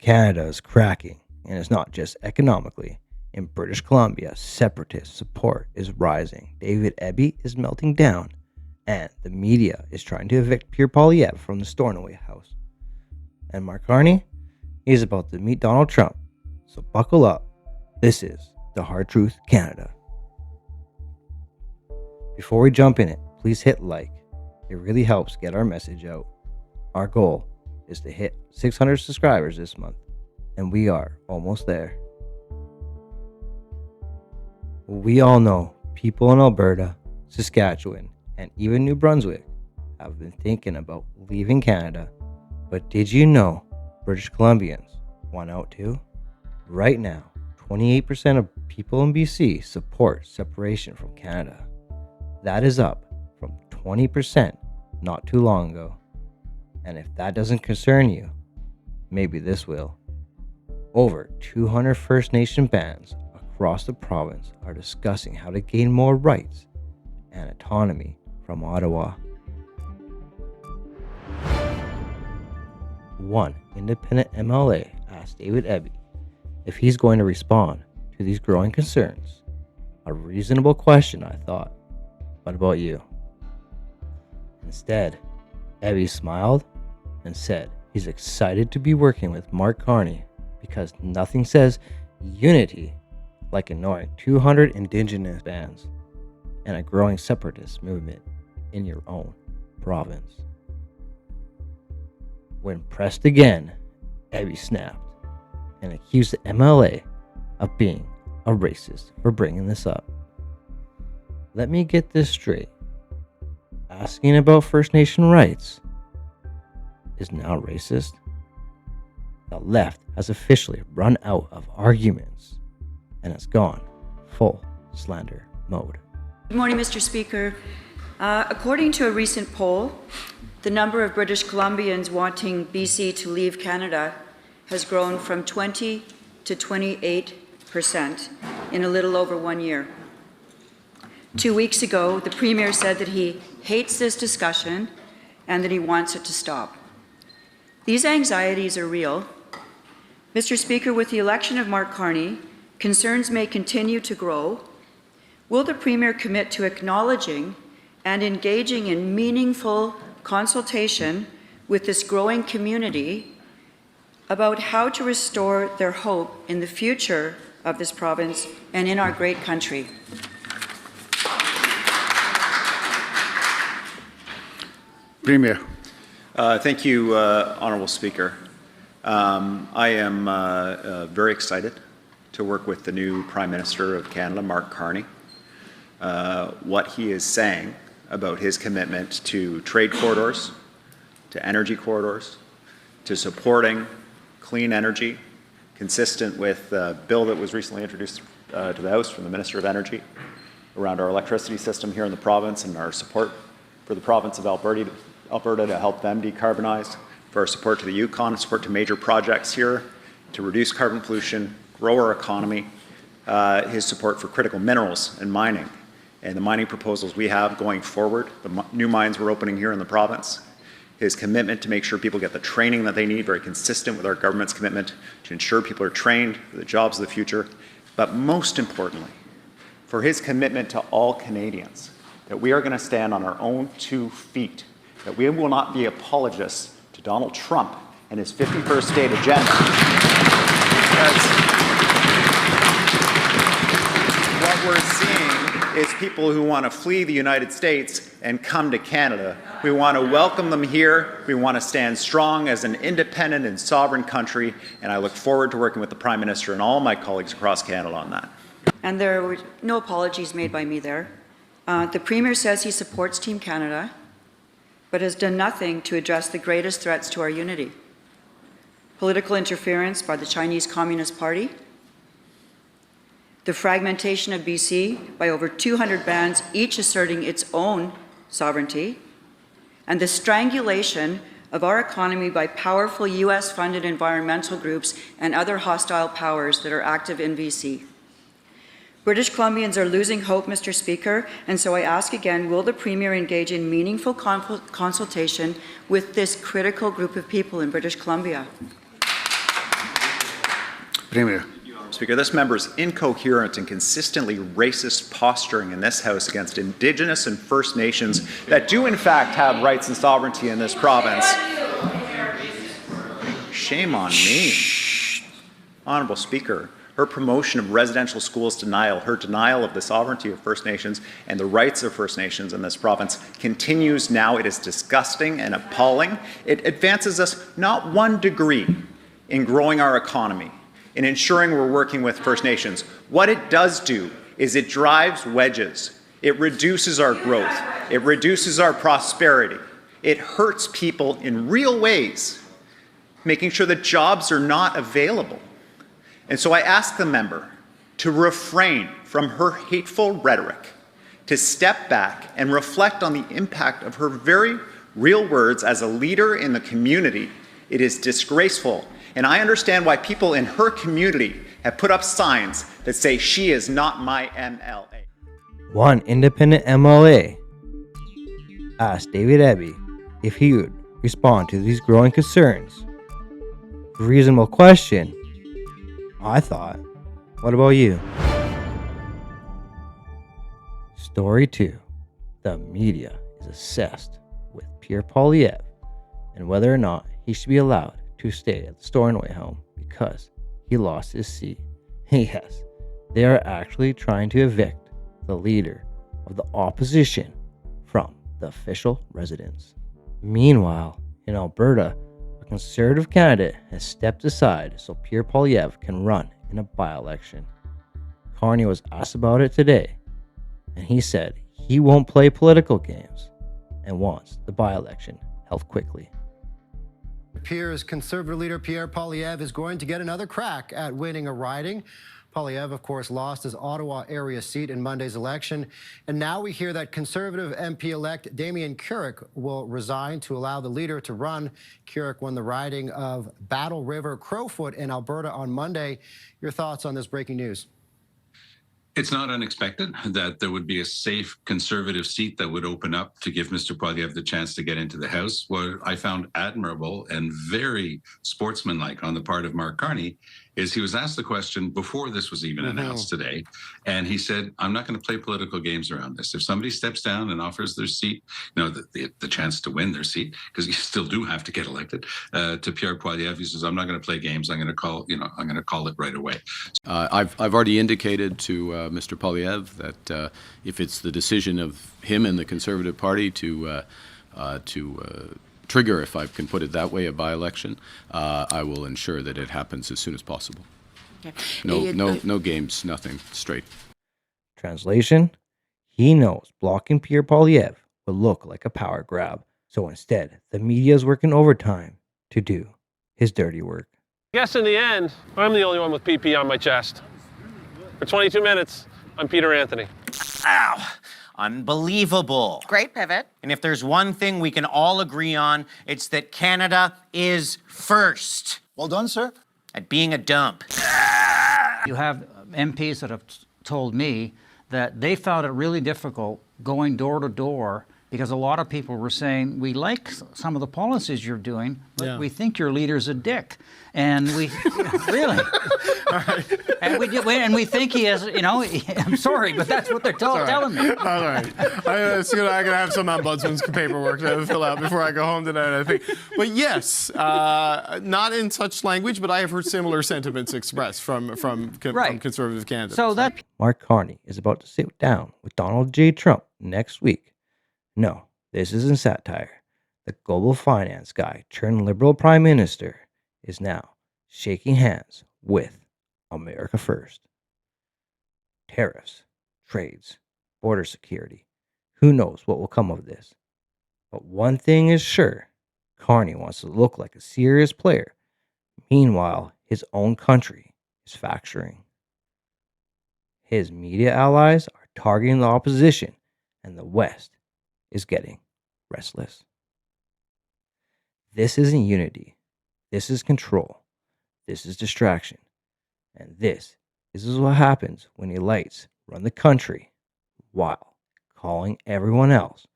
Canada is cracking, and it's not just economically. In British Columbia, separatist support is rising. David Eby is melting down, and the media is trying to evict Pierre Poilievre from the Stornoway house. And Mark Carney, he's about to meet Donald Trump. So buckle up. This is The Hard Truth Canada. Before we jump in it, please hit like. It really helps get our message out. Our goal is to hit 600 subscribers this month, and we are almost there. We all know people in Alberta, Saskatchewan, and even New Brunswick have been thinking about leaving Canada. But did you know British Columbians want out too? Right now, 28% of people in BC support separation from Canada. That is up from 20% not too long ago. And if that doesn't concern you, maybe this will. Over 200 First Nation bands across the province are discussing how to gain more rights and autonomy from Ottawa. One independent MLA asked David Eby if he's going to respond to these growing concerns. A reasonable question, I thought. What about you? Instead, Eby smiled and said he's excited to be working with Mark Carney because nothing says unity like ignoring 200 Indigenous bands and a growing separatist movement in your own province. When pressed again, Eby snapped and accused the MLA of being a racist for bringing this up. Let me get this straight. Asking about First Nation rights is now racist? The left has officially run out of arguments and it's gone full slander mode. Good morning, Mr. Speaker. According to a recent poll, the number of British Columbians wanting BC to leave Canada has grown from 20 to 28% in a little over 1 year. 2 weeks ago, the Premier said that he hates this discussion and that he wants it to stop. These anxieties are real. Mr. Speaker, with the election of Mark Carney, concerns may continue to grow. Will the Premier commit to acknowledging and engaging in meaningful consultation with this growing community about how to restore their hope in the future of this province and in our great country? Premier. Thank you, Honourable Speaker. I am very excited to work with the new Prime Minister of Canada, Mark Carney. What he is saying about his commitment to trade corridors, to energy corridors, to supporting clean energy, consistent with the bill that was recently introduced to the House from the Minister of Energy around our electricity system here in the province and our support for the province of Alberta to help them decarbonize, for our support to the Yukon, support to major projects here to reduce carbon pollution, grow our economy, his support for critical minerals and mining, and the mining proposals we have going forward, the new mines we're opening here in the province, his commitment to make sure people get the training that they need, very consistent with our government's commitment to ensure people are trained for the jobs of the future, but most importantly, for his commitment to all Canadians, that we are going to stand on our own 2 feet, that we will not be apologists to Donald Trump and his 51st state agenda. Because what we're seeing is people who want to flee the United States and come to Canada. We want to welcome them here. We want to stand strong as an independent and sovereign country, and I look forward to working with the Prime Minister and all my colleagues across Canada on that. And there were no apologies made by me there. The Premier says he supports Team Canada, but has done nothing to address the greatest threats to our unity. Political interference by the Chinese Communist Party, the fragmentation of BC by over 200 bands, each asserting its own sovereignty, and the strangulation of our economy by powerful US-funded environmental groups and other hostile powers that are active in BC. British Columbians are losing hope, Mr. Speaker, and so I ask again, will the Premier engage in meaningful consultation with this critical group of people in British Columbia? Premier. Speaker, this member's incoherent and consistently racist posturing in this House against Indigenous and First Nations that do in fact have rights and sovereignty in this province. Shame on me. Honourable Speaker, her promotion of residential schools denial, her denial of the sovereignty of First Nations and the rights of First Nations in this province continues now. It is disgusting and appalling. It advances us not 1 degree in growing our economy, in ensuring we're working with First Nations. What it does do is it drives wedges. It reduces our growth. It reduces our prosperity. It hurts people in real ways, making sure that jobs are not available. And so I ask the member to refrain from her hateful rhetoric, to step back and reflect on the impact of her very real words as a leader in the community. It is disgraceful. And I understand why people in her community have put up signs that say she is not my MLA. One independent MLA asked David Eby if he would respond to these growing concerns. Reasonable question, I thought. What about you? Story 2. The media is obsessed with Pierre Poilievre and whether or not he should be allowed to stay at the Stornoway home because he lost his seat. Yes, they are actually trying to evict the leader of the opposition from the official residence. Meanwhile, in Alberta, a Conservative candidate has stepped aside so Pierre Poilievre can run in a by-election. Carney was asked about it today, and he said he won't play political games and wants the by-election held quickly. Appears Conservative leader Pierre Poilievre is going to get another crack at winning a riding. Poilievre, of course, lost his Ottawa area seat in Monday's election. And now we hear that Conservative MP-elect Damien Carrick will resign to allow the leader to run. Carrick won the riding of Battle River Crowfoot in Alberta on Monday. Your thoughts on this breaking news? It's not unexpected that there would be a safe Conservative seat that would open up to give Mr. Poilievre the chance to get into the House. What I found admirable and very sportsmanlike on the part of Mark Carney is he was asked the question before this was even announced today, and he said, I'm not going to play political games around this. If somebody steps down and offers their seat, the chance to win their seat, because you still do have to get elected, to Pierre Poilievre, he says, I'm not going to play games. I'm going to call it right away. I've already indicated to Mr. Poilievre that if it's the decision of him and the Conservative Party to trigger, if I can put it that way, a by-election, I will ensure that it happens as soon as possible. Okay. No games, nothing, straight. Translation: he knows blocking Pierre Poilievre will look like a power grab, so instead, the media is working overtime to do his dirty work. I guess in the end, I'm the only one with PP on my chest. For 22 minutes, I'm Peter Anthony. Ow! Unbelievable. Great pivot. And if there's one thing we can all agree on, it's that Canada is first. Well done, sir. At being a dump. You have MPs that have told me that they found it really difficult going door to door because a lot of people were saying, we like some of the policies you're doing, but we think your leader's a dick. And we, really. All right. And we think he has, I'm sorry, but that's what they're telling me. All right. I'm going to have some ombudsman's paperwork to fill out before I go home tonight, I think. But yes, not in such language, but I have heard similar sentiments expressed from Conservative candidates. So that Mark Carney is about to sit down with Donald J. Trump next week. No, this isn't satire. The global finance guy turned liberal prime minister is now shaking hands with America First. Tariffs, trades, border security. Who knows what will come of this? But one thing is sure, Carney wants to look like a serious player. Meanwhile, his own country is fracturing. His media allies are targeting the opposition, and the West is getting restless. This isn't unity. This is control. This is distraction. And this is what happens when elites run the country while calling everyone else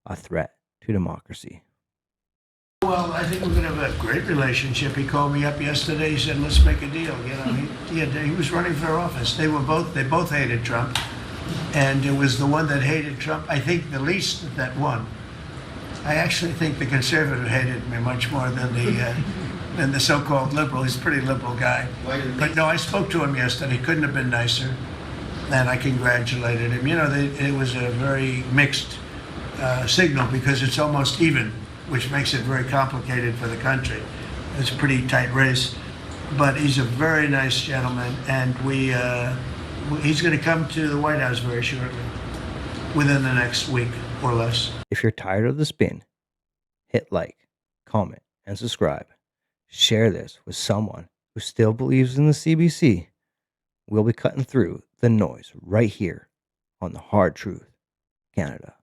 a threat to democracy. well, I think we're going to have a great relationship. He called me up yesterday. He said, "Let's make a deal." You know, he was running for office. They both hated Trump, and it was the one that hated Trump, I think, the least that won. I actually think the conservative hated me much more than the so-called liberal. He's a pretty liberal guy. But no, I spoke to him yesterday. Couldn't have been nicer, and I congratulated him. You know, it was a very mixed signal because it's almost even, which makes it very complicated for the country. It's a pretty tight race, but he's a very nice gentleman, and he's going to come to the White House very shortly, within the next week or less. If you're tired of the spin, hit like, comment, and subscribe. Share this with someone who still believes in the CBC. We'll be cutting through the noise right here on The Hard Truth, Canada.